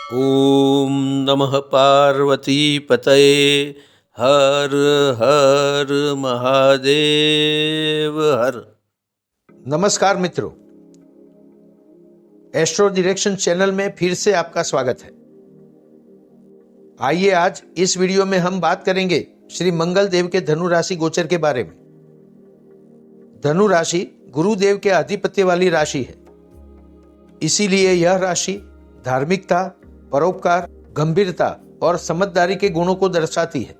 ॐ नमः पार्वतीपतये हर हर महादेव हर। नमस्कार मित्रों, एस्ट्रो डायरेक्शन चैनल में फिर से आपका स्वागत है। आइए आज इस वीडियो में हम बात करेंगे श्री मंगल देव के धनु राशि गोचर के बारे में। धनु राशि गुरुदेव के आधिपत्य वाली राशि है, इसीलिए यह राशि धार्मिकता, परोपकार, गंभीरता और समझदारी के गुणों को दर्शाती है।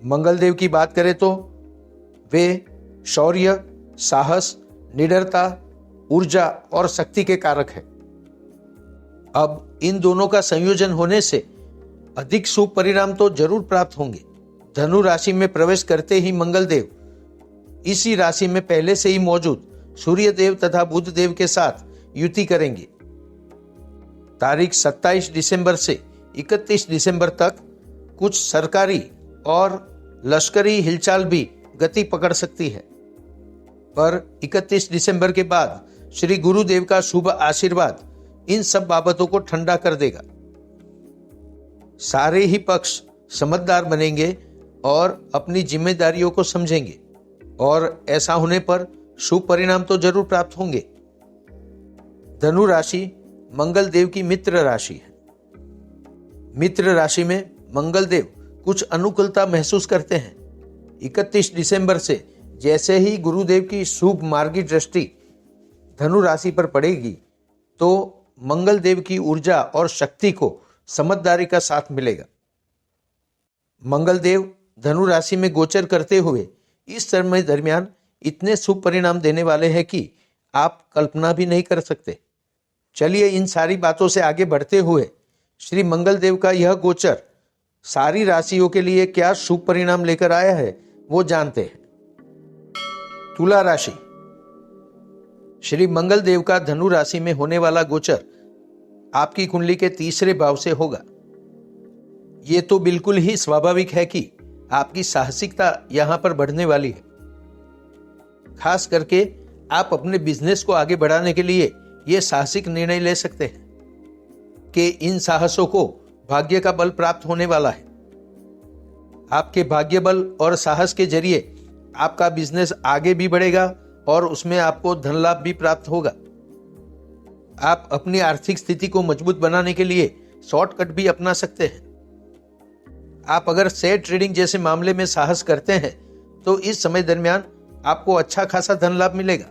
मंगल देव की बात करें तो वे शौर्य, साहस, निडरता, ऊर्जा और शक्ति के कारक है। अब इन दोनों का संयोजन होने से अधिक शुभ परिणाम तो जरूर प्राप्त होंगे। धनु राशि में प्रवेश करते ही मंगल देव इसी राशि में पहले से ही मौजूद सूर्य देव तथा बुध देव के साथ युति करेंगे। तारीख 27 दिसंबर से 31 दिसंबर तक कुछ सरकारी और लश्करी हिलचाल भी गति पकड़ सकती है, पर 31 दिसंबर के बाद श्री गुरुदेव का शुभ आशीर्वाद इन सब बाबतों को ठंडा कर देगा। सारे ही पक्ष समझदार बनेंगे और अपनी जिम्मेदारियों को समझेंगे, और ऐसा होने पर शुभ परिणाम तो जरूर प्राप्त होंगे। धनु राशि मंगल देव की मित्र राशि है। मित्र राशि में मंगल देव कुछ अनुकूलता महसूस करते हैं। 31 दिसंबर से जैसे ही गुरुदेव की शुभ मार्गी दृष्टि धनु राशि पर पड़ेगी तो मंगल देव की ऊर्जा और शक्ति को समझदारी का साथ मिलेगा। मंगल देव धनु राशि में गोचर करते हुए इस समय दरमियान इतने शुभ परिणाम देने वाले हैं कि आप कल्पना भी नहीं कर सकते। चलिए इन सारी बातों से आगे बढ़ते हुए श्री मंगल देव का यह गोचर सारी राशियों के लिए क्या शुभ परिणाम लेकर आया है वो जानते हैं। तुला राशि। श्री मंगल देव का धनु राशि में होने वाला गोचर आपकी कुंडली के तीसरे भाव से होगा। ये तो बिल्कुल ही स्वाभाविक है कि आपकी साहसिकता यहां पर बढ़ने वाली है। खास करके आप अपने बिजनेस को आगे बढ़ाने के लिए ये साहसिक निर्णय ले सकते हैं कि इन साहसों को भाग्य का बल प्राप्त होने वाला है। आपके भाग्य बल और साहस के जरिए आपका बिजनेस आगे भी बढ़ेगा और उसमें आपको धन लाभ भी प्राप्त होगा। आप अपनी आर्थिक स्थिति को मजबूत बनाने के लिए शॉर्टकट भी अपना सकते हैं। आप अगर शेयर ट्रेडिंग जैसे मामले में साहस करते हैं तो इस समय दरमियान आपको अच्छा खासा धन लाभ मिलेगा।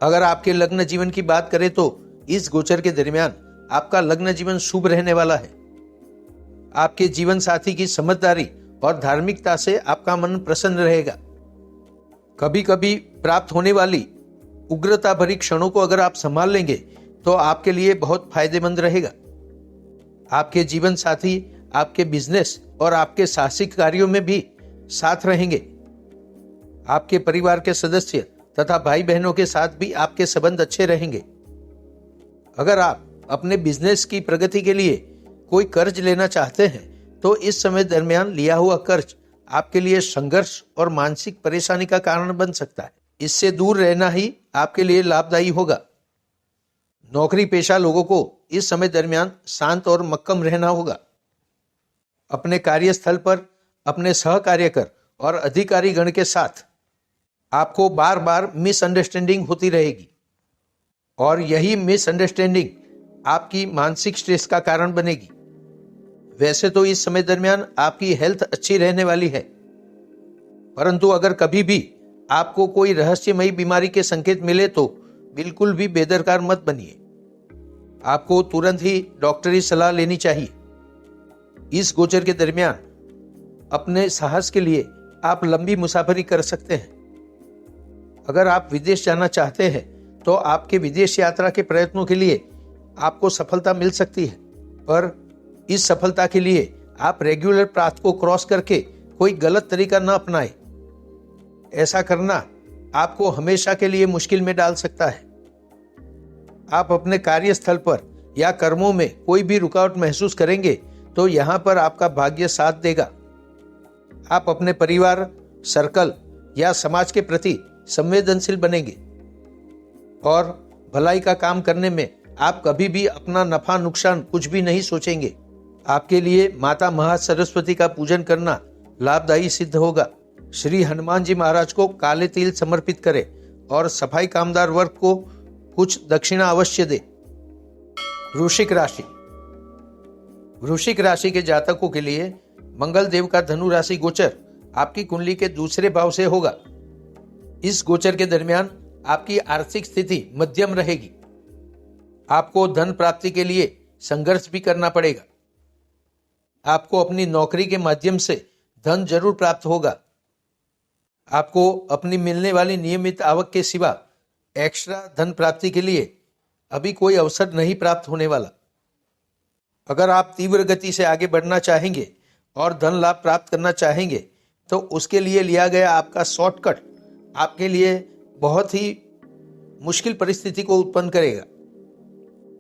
अगर आपके लग्न जीवन की बात करें तो इस गोचर के दरमियान आपका लग्न जीवन शुभ रहने वाला है। आपके जीवन साथी की समझदारी और धार्मिकता से आपका मन प्रसन्न रहेगा। कभी कभी प्राप्त होने वाली उग्रता भरी क्षणों को अगर आप संभाल लेंगे तो आपके लिए बहुत फायदेमंद रहेगा। आपके जीवन साथी आपके बिजनेस और आपके साहसिक कार्यों में भी साथ रहेंगे। आपके परिवार के सदस्य तथा भाई बहनों के साथ भी आपके संबंध अच्छे रहेंगे। अगर आप अपने बिजनेस की प्रगति के लिए कोई कर्ज लेना चाहते हैं तो इस समय दरमियान लिया हुआ कर्ज आपके लिए संघर्ष और मानसिक परेशानी का कारण बन सकता है। इससे दूर रहना ही आपके लिए लाभदायी होगा। नौकरी पेशा लोगों को इस समय दरमियान शांत और मक्कम रहना होगा। अपने कार्यस्थल पर अपने सहकार्यकर और अधिकारी गण के साथ आपको बार बार मिसअंडरस्टैंडिंग होती रहेगी, और यही मिसअंडरस्टैंडिंग आपकी मानसिक स्ट्रेस का कारण बनेगी। वैसे तो इस समय दरमियान आपकी हेल्थ अच्छी रहने वाली है, परंतु अगर कभी भी आपको कोई रहस्यमयी बीमारी के संकेत मिले तो बिल्कुल भी बेदरकार मत बनिए। आपको तुरंत ही डॉक्टरी सलाह लेनी चाहिए। इस गोचर के दरमियान अपने साहस के लिए आप लंबी मुसाफरी कर सकते हैं। अगर आप विदेश जाना चाहते हैं तो आपके विदेश यात्रा के प्रयत्नों के लिए आपको सफलता मिल सकती है, पर इस सफलता के लिए आप रेगुलर पाथ को क्रॉस करके कोई गलत तरीका न अपनाएं। ऐसा करना आपको हमेशा के लिए मुश्किल में डाल सकता है। आप अपने कार्यस्थल पर या कर्मों में कोई भी रुकावट महसूस करेंगे तो यहां पर आपका भाग्य साथ देगा। आप अपने परिवार, सर्कल या समाज के प्रति संवेदनशील बनेंगे और भलाई का काम करने में आप कभी भी अपना नफा नुकसान कुछ भी नहीं सोचेंगे। आपके लिए माता महासरस्वती का पूजन करना लाभदायी सिद्ध होगा। श्री हनुमान जी महाराज को काले तिल समर्पित करें और सफाई कामदार वर्ग को कुछ दक्षिणा अवश्य दे। वृश्चिक राशि। वृश्चिक राशि के जातकों के लिए मंगल देव का धनु राशि गोचर आपकी कुंडली के दूसरे भाव से होगा। इस गोचर के दरमियान आपकी आर्थिक स्थिति मध्यम रहेगी। आपको धन प्राप्ति के लिए संघर्ष भी करना पड़ेगा। आपको अपनी नौकरी के माध्यम से धन जरूर प्राप्त होगा। आपको अपनी मिलने वाली नियमित आवक के सिवा एक्स्ट्रा धन प्राप्ति के लिए अभी कोई अवसर नहीं प्राप्त होने वाला। अगर आप तीव्र गति से आगे बढ़ना चाहेंगे और धन लाभ प्राप्त करना चाहेंगे तो उसके लिए लिया गया आपका शॉर्टकट आपके लिए बहुत ही मुश्किल परिस्थिति को उत्पन्न करेगा।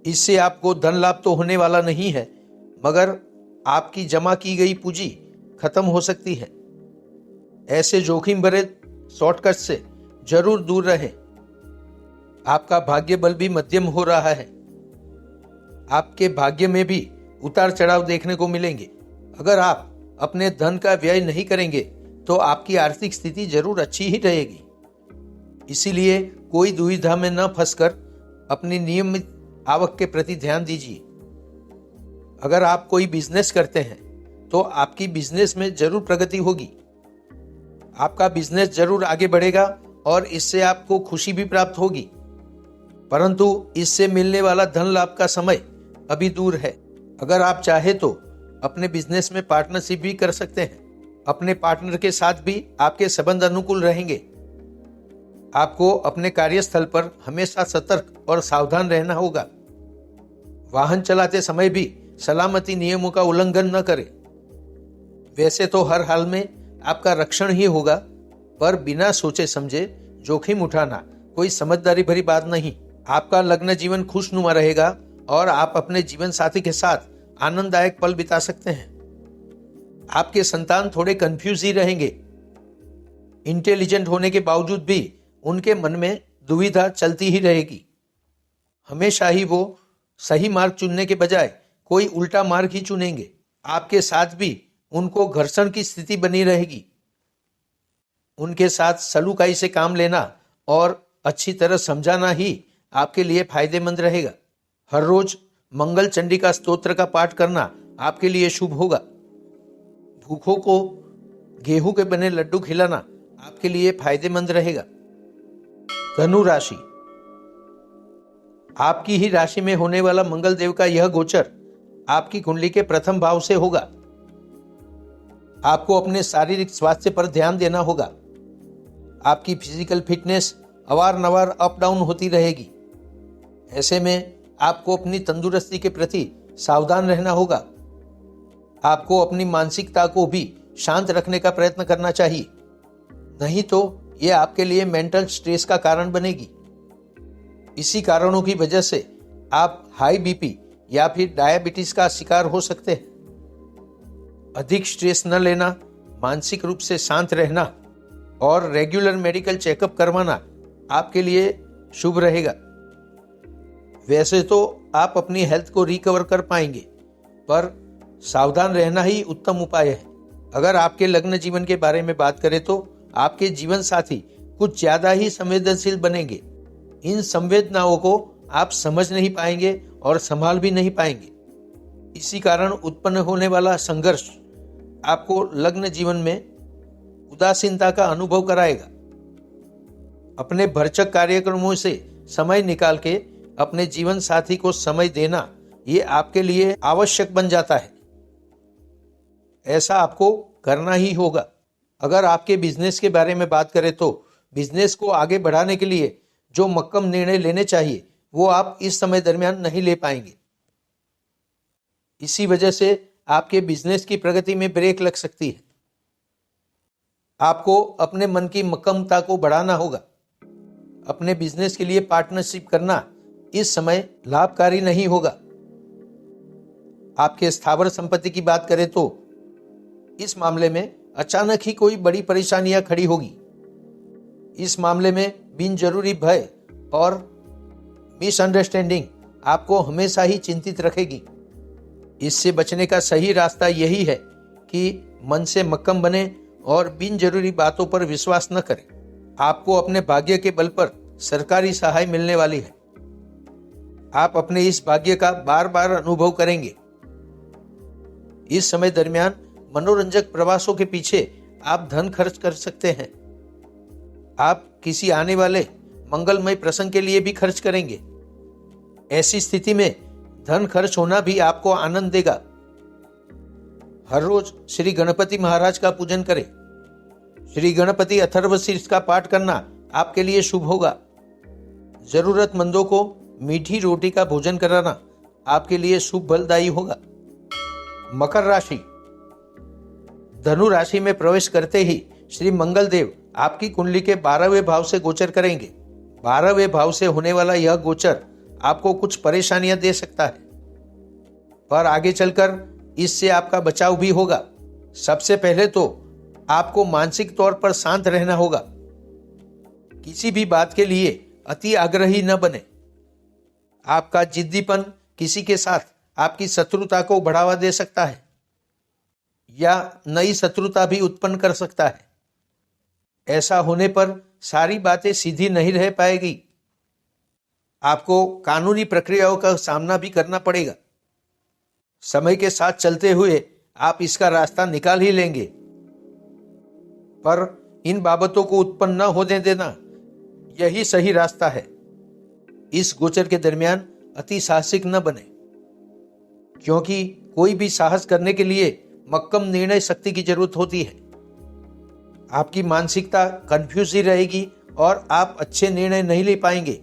इससे आपको धन लाभ तो होने वाला नहीं है, मगर आपकी जमा की गई पूंजी खत्म हो सकती है। ऐसे जोखिम भरे शॉर्टकट से जरूर दूर रहें। आपका भाग्य बल भी मध्यम हो रहा है। आपके भाग्य में भी उतार चढ़ाव देखने को मिलेंगे। अगर आप अपने धन का व्यय नहीं करेंगे तो आपकी आर्थिक स्थिति जरूर अच्छी ही रहेगी। इसीलिए कोई दुविधा में न फंसकर अपनी नियमित आवक के प्रति ध्यान दीजिए। अगर आप कोई बिजनेस करते हैं तो आपकी बिजनेस में जरूर प्रगति होगी। आपका बिजनेस जरूर आगे बढ़ेगा और इससे आपको खुशी भी प्राप्त होगी, परंतु इससे मिलने वाला धन लाभ का समय अभी दूर है। अगर आप चाहे तो अपने बिजनेस में पार्टनरशिप भी कर सकते हैं। अपने पार्टनर के साथ भी आपके संबंध अनुकूल रहेंगे। आपको अपने कार्यस्थल पर हमेशा सतर्क और सावधान रहना होगा। वाहन चलाते समय भी सलामती नियमों का उल्लंघन न करें। वैसे तो हर हाल में आपका रक्षण ही होगा, पर बिना सोचे समझे जोखिम उठाना कोई समझदारी भरी बात नहीं। आपका लग्न जीवन खुशनुमा रहेगा और आप अपने जीवन साथी के साथ आनंददायक पल बिता सकते हैं। आपके संतान थोड़े कंफ्यूज ही रहेंगे। इंटेलिजेंट होने के बावजूद भी उनके मन में दुविधा चलती ही रहेगी। हमेशा ही वो सही मार्ग चुनने के बजाय कोई उल्टा मार्ग ही चुनेंगे। आपके साथ भी उनको घर्षण की स्थिति बनी रहेगी। उनके साथ सलूकाई से काम लेना और अच्छी तरह समझाना ही आपके लिए फायदेमंद रहेगा। हर रोज मंगल चंडिका स्तोत्र का पाठ करना आपके लिए शुभ होगा। भूखों को गेहूं के बने लड्डू खिलाना आपके लिए फायदेमंद रहेगा। धनु राशि। आपकी ही राशि में होने वाला मंगल देव का यह गोचर आपकी कुंडली के प्रथम भाव से होगा। आपको अपने शारीरिक स्वास्थ्य पर ध्यान देना होगा। आपकी फिजिकल फिटनेस अवारनवार अप डाउन होती रहेगी। ऐसे में आपको अपनी तंदुरुस्ती के प्रति सावधान रहना होगा। आपको अपनी मानसिकता को भी शांत रखने का प्रयत्न करना चाहिए, नहीं तो यह आपके लिए मेंटल स्ट्रेस का कारण बनेगी। इसी कारणों की वजह से आप हाई बीपी या फिर डायबिटीज का शिकार हो सकते हैं। अधिक स्ट्रेस न लेना, मानसिक रूप से शांत रहना और रेगुलर मेडिकल चेकअप करवाना आपके लिए शुभ रहेगा। वैसे तो आप अपनी हेल्थ को रिकवर कर पाएंगे, पर सावधान रहना ही उत्तम उपाय है। अगर आपके लग्न जीवन के बारे में बात करें तो आपके जीवन साथी कुछ ज्यादा ही संवेदनशील बनेंगे। इन संवेदनाओं को आप समझ नहीं पाएंगे और संभाल भी नहीं पाएंगे। इसी कारण उत्पन्न होने वाला संघर्ष आपको लग्न जीवन में उदासीनता का अनुभव कराएगा। अपने भरचक कार्यक्रमों से समय निकाल के अपने जीवन साथी को समय देना ये आपके लिए आवश्यक बन जाता है। ऐसा आपको करना ही होगा। अगर आपके बिजनेस के बारे में बात करें तो बिजनेस को आगे बढ़ाने के लिए जो मक्कम निर्णय लेने चाहिए वो आप इस समय दरमियान नहीं ले पाएंगे। इसी वजह से आपके बिजनेस की प्रगति में ब्रेक लग सकती है। आपको अपने मन की मक्कमता को बढ़ाना होगा। अपने बिजनेस के लिए पार्टनरशिप करना इस समय लाभकारी नहीं होगा। आपके स्थावर संपत्ति की बात करें तो इस मामले में अचानक ही कोई बड़ी परेशानियां खड़ी होगी। इस मामले में बिन जरूरी भय और मिसअंडरस्टैंडिंग आपको हमेशा ही चिंतित रखेगी। इससे बचने का सही रास्ता यही है कि मन से मक्कम बने और बिन जरूरी बातों पर विश्वास न करें। आपको अपने भाग्य के बल पर सरकारी सहाय मिलने वाली है। आप अपने इस भाग्य का बार बार अनुभव करेंगे। इस समय दरमियान मनोरंजक प्रवासों के पीछे आप धन खर्च कर सकते हैं। आप किसी आने वाले मंगलमय प्रसंग के लिए भी खर्च करेंगे। ऐसी स्थिति में धन खर्च होना भी आपको आनंद देगा। हर रोज श्री गणपति महाराज का पूजन करें। श्री गणपति अथर्वशीर्ष का पाठ करना आपके लिए शुभ होगा। जरूरतमंदों को मीठी रोटी का भोजन कराना आपके लिए शुभ फलदायी होगा। मकर राशि। धनु राशि में प्रवेश करते ही श्री मंगल देव आपकी कुंडली के 12वें भाव से गोचर करेंगे। 12वें भाव से होने वाला यह गोचर आपको कुछ परेशानियां दे सकता है, पर आगे चलकर इससे आपका बचाव भी होगा। सबसे पहले तो आपको मानसिक तौर पर शांत रहना होगा। किसी भी बात के लिए अति आग्रही न बने। आपका जिद्दीपन किसी के साथ आपकी शत्रुता को बढ़ावा दे सकता है या नई शत्रुता भी उत्पन्न कर सकता है। ऐसा होने पर सारी बातें सीधी नहीं रह पाएगी। आपको कानूनी प्रक्रियाओं का सामना भी करना पड़ेगा। समय के साथ चलते हुए आप इसका रास्ता निकाल ही लेंगे, पर इन बाबतों को उत्पन्न न होने देना यही सही रास्ता है। इस गोचर के दरमियान अति साहसिक न बने, क्योंकि कोई भी साहस करने के लिए मक्कम निर्णय शक्ति की जरूरत होती है। आपकी मानसिकता कंफ्यूज ही रहेगी और आप अच्छे निर्णय नहीं ले पाएंगे।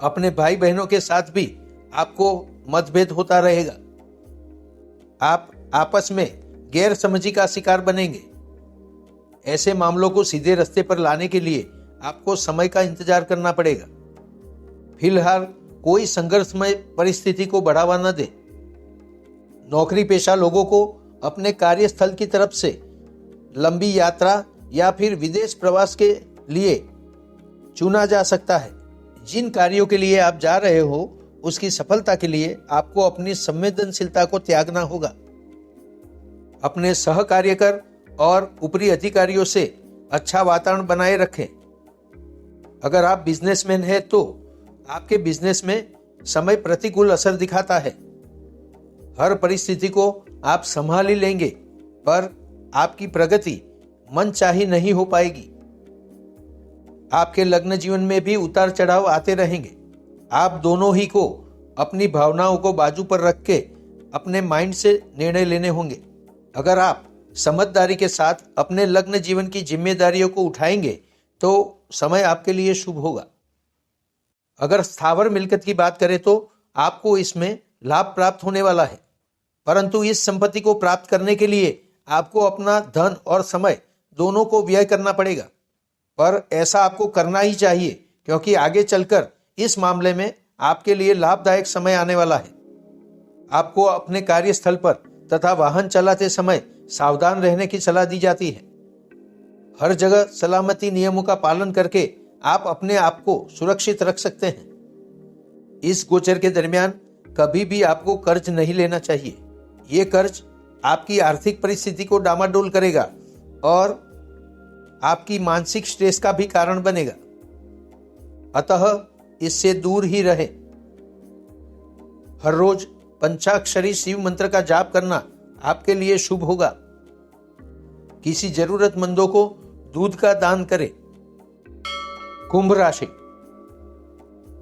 अपने भाई बहनों के साथ भी आपको मतभेद होता रहेगा। आप आपस में गैर समझी का शिकार बनेंगे। ऐसे मामलों को सीधे रास्ते पर लाने के लिए आपको समय का इंतजार करना पड़ेगा। फिलहाल कोई संघर्षमय परिस्थिति को बढ़ावा न दे। नौकरी पेशा लोगों को अपने कार्यस्थल की तरफ से लंबी यात्रा या फिर विदेश प्रवास के लिए चुना जा सकता है। जिन कार्यों के लिए आप जा रहे हो उसकी सफलता के लिए आपको अपनी संवेदनशीलता को त्यागना होगा। अपने सहकार्यकर और ऊपरी अधिकारियों से अच्छा वातावरण बनाए रखें। अगर आप बिजनेसमैन हैं तो आपके बिजनेस में समय प्रतिकूल असर दिखाता है। हर परिस्थिति को आप संभाल ही लेंगे, पर आपकी प्रगति मनचाही नहीं हो पाएगी। आपके लग्न जीवन में भी उतार चढ़ाव आते रहेंगे। आप दोनों ही को अपनी भावनाओं को बाजू पर रख के अपने माइंड से निर्णय लेने होंगे। अगर आप समझदारी के साथ अपने लग्न जीवन की जिम्मेदारियों को उठाएंगे तो समय आपके लिए शुभ होगा। अगर स्थावर मिलकत की बात करें तो आपको इसमें लाभ प्राप्त होने वाला है, परंतु इस संपत्ति को प्राप्त करने के लिए आपको अपना धन और समय दोनों को व्यय करना पड़ेगा। पर ऐसा आपको करना ही चाहिए, क्योंकि आगे चलकर इस मामले में आपके लिए लाभदायक समय आने वाला है। आपको अपने कार्यस्थल पर तथा वाहन चलाते समय सावधान रहने की सलाह दी जाती है। हर जगह सलामती नियमों का पालन करके आप अपने आप को सुरक्षित रख सकते हैं। इस गोचर के दरमियान कभी भी आपको कर्ज नहीं लेना चाहिए। ये कर्ज आपकी आर्थिक परिस्थिति को डामाडोल करेगा और आपकी मानसिक स्ट्रेस का भी कारण बनेगा। अतः इससे दूर ही रहे। हर रोज पंचाक्षरी शिव मंत्र का जाप करना आपके लिए शुभ होगा। किसी जरूरतमंदों को दूध का दान करें। कुंभ राशि।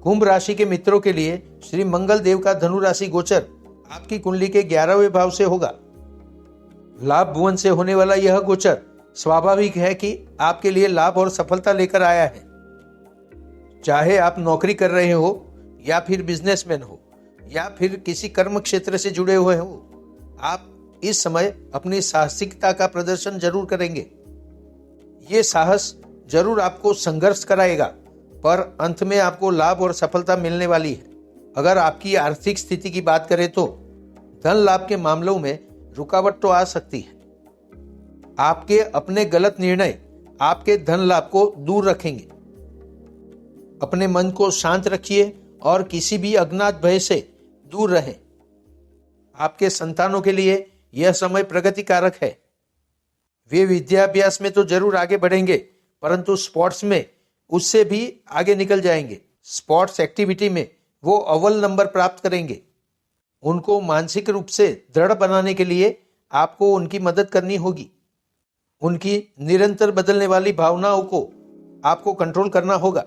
कुंभ राशि के मित्रों के लिए श्री मंगल देव का धनु राशि गोचर आपकी कुंडली के 11वें भाव से होगा। लाभ भुवन से होने वाला यह गोचर स्वाभाविक है कि आपके लिए लाभ और सफलता लेकर आया है। चाहे आप नौकरी कर रहे हो या फिर बिजनेसमैन हो या फिर किसी कर्म क्षेत्र से जुड़े हुए हो, आप इस समय अपनी साहसिकता का प्रदर्शन जरूर करेंगे। ये साहस जरूर आपको संघर्ष कराएगा, पर अंत में आपको लाभ और सफलता मिलने वाली है। अगर आपकी आर्थिक स्थिति की बात करें तो धन लाभ के मामलों में रुकावट तो आ सकती है। आपके अपने गलत निर्णय आपके धन लाभ को दूर रखेंगे। अपने मन को शांत रखिए और किसी भी अज्ञात भय से दूर रहें। आपके संतानों के लिए यह समय प्रगतिकारक है। वे विद्याभ्यास में तो जरूर आगे बढ़ेंगे, परंतु स्पोर्ट्स में उससे भी आगे निकल जाएंगे। स्पोर्ट्स एक्टिविटी में वो अव्वल नंबर प्राप्त करेंगे। उनको मानसिक रूप से दृढ़ बनाने के लिए आपको उनकी मदद करनी होगी। उनकी निरंतर बदलने वाली भावनाओं को आपको कंट्रोल करना होगा।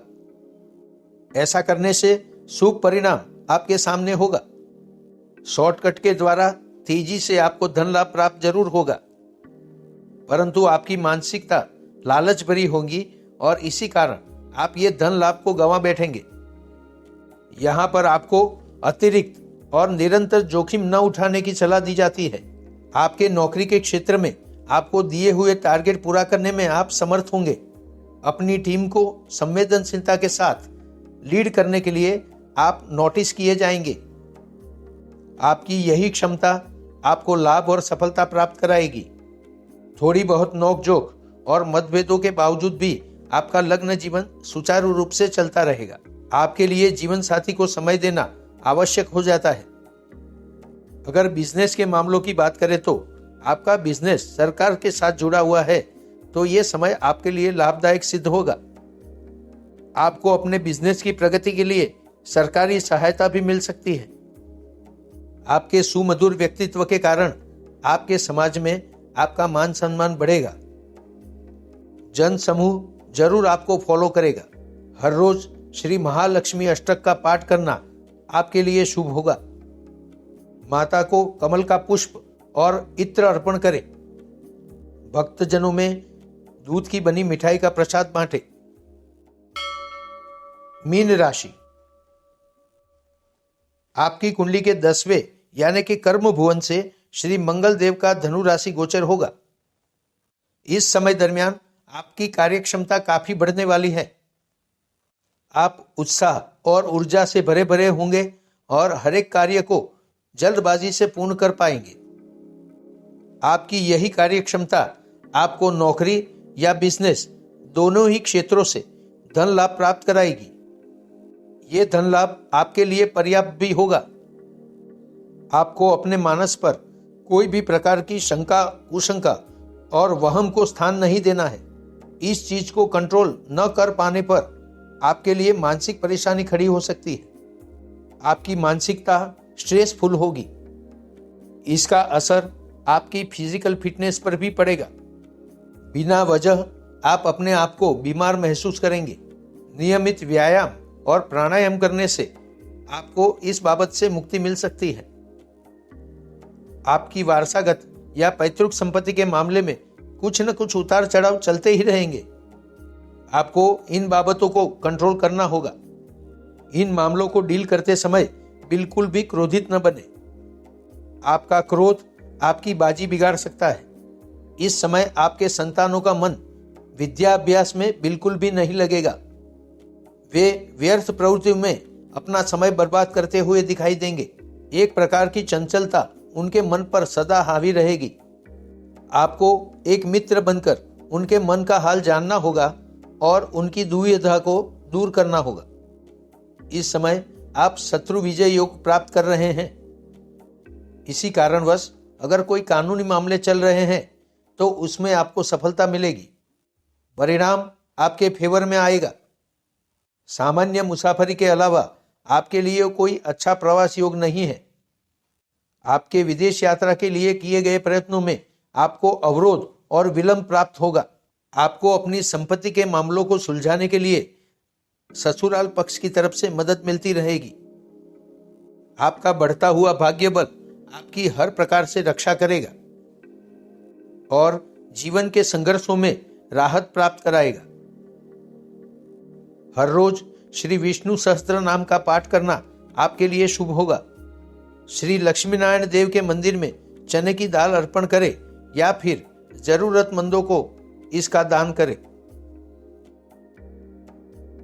ऐसा करने से शुभ परिणाम आपके सामने होगा। शॉर्टकट के द्वारा तेजी से आपको धन लाभ प्राप्त जरूर होगा, परंतु आपकी मानसिकता लालच भरी होगी और इसी कारण आप ये धन लाभ को गंवा बैठेंगे। यहाँ पर आपको अतिरिक्त और निरंतर जोखिम न उठाने की सलाह दी जाती है। आपके नौकरी के क्षेत्र में आपको दिए हुए टारगेट पूरा करने में आप समर्थ होंगे। अपनी टीम को संवेदनशीलता के साथ लीड करने के लिए आप नोटिस किए जाएंगे। आपकी यही क्षमता आपको लाभ और सफलता प्राप्त कराएगी। थोड़ी बहुत नोकझोंक और मतभेदों के बावजूद भी आपका लग्न जीवन सुचारू रूप से चलता रहेगा। आपके लिए जीवन साथी को समय देना आवश्यक हो जाता है। अगर बिजनेस के मामलों की बात करें तो आपका बिजनेस सरकार के साथ जुड़ा हुआ है, तो यह समय आपके लिए लाभदायक सिद्ध होगा। आपको अपने बिजनेस की प्रगति के लिए सरकारी सहायता भी मिल सकती है। आपके सुमधुर व्यक्तित्व के कारण आपके समाज में आपका मान सम्मान बढ़ेगा। जन समूह जरूर आपको फॉलो करेगा। हर रोज श्री महालक्ष्मी अष्टक का पाठ करना आपके लिए शुभ होगा। माता को कमल का पुष्प और इत्र अर्पण करें। भक्तजनों में दूध की बनी मिठाई का प्रसाद बांटे। मीन राशि, आपकी कुंडली के 10वें यानी कि कर्म भुवन से श्री मंगल देव का धनु राशि गोचर होगा। इस समय दरमियान आपकी कार्यक्षमता काफी बढ़ने वाली है। आप उत्साह और ऊर्जा से भरे भरे होंगे और हर एक कार्य को जल्दबाजी से पूर्ण कर पाएंगे। आपकी यही कार्यक्षमता आपको नौकरी या बिजनेस दोनों ही क्षेत्रों से धन लाभ प्राप्त कराएगी। ये धन लाभ आपके लिए पर्याप्त भी होगा। आपको अपने मानस पर कोई भी प्रकार की शंका, कुशंका और वहम को स्थान नहीं देना है। इस चीज को कंट्रोल न कर पाने पर आपके लिए मानसिक परेशानी खड़ी हो सकती है। आपकी मानसिकता स्ट्रेसफुल होगी। इसका असर आपकी फिजिकल फिटनेस पर भी पड़ेगा। बिना वजह आप अपने आप को बीमार महसूस करेंगे। नियमित व्यायाम और प्राणायाम करने से आपको इस बाबत से मुक्ति मिल सकती है। आपकी वारसागत या पैतृक संपत्ति के मामले में कुछ न कुछ उतार चढ़ाव चलते ही रहेंगे। आपको इन बाबतों को कंट्रोल करना होगा। इन मामलों को डील करते समय बिल्कुल भी क्रोधित न बने। आपका क्रोध आपकी बाजी बिगाड़ सकता है। इस समय आपके संतानों का मन विद्याभ्यास में बिल्कुल भी नहीं लगेगा। वे व्यर्थ प्रवृत्तियों में अपना समय बर्बाद करते हुए दिखाई देंगे। एक प्रकार की चंचलता उनके मन पर सदा हावी रहेगी। आपको एक मित्र बनकर उनके मन का हाल जानना होगा और उनकी दुविधा को दूर करना होगा। इस समय आप शत्रु विजय योग प्राप्त कर रहे हैं। इसी कारणवश अगर कोई कानूनी मामले चल रहे हैं तो उसमें आपको सफलता मिलेगी। परिणाम आपके फेवर में आएगा। सामान्य मुसाफरी के अलावा आपके लिए कोई अच्छा प्रवास योग नहीं है। आपके विदेश यात्रा के लिए किए गए प्रयत्नों में आपको अवरोध और विलंब प्राप्त होगा। आपको अपनी संपत्ति के मामलों को सुलझाने के लिए ससुराल पक्ष की तरफ से मदद मिलती रहेगी। आपका बढ़ता हुआ भाग्य बल आपकी हर प्रकार से रक्षा करेगा और जीवन के संघर्षों में राहत प्राप्त कराएगा। हर रोज श्री विष्णु सहस्त्र नाम का पाठ करना आपके लिए शुभ होगा। श्री लक्ष्मी नारायण देव के मंदिर में चने की दाल अर्पण करें या फिर जरूरतमंदों को इसका दान करें।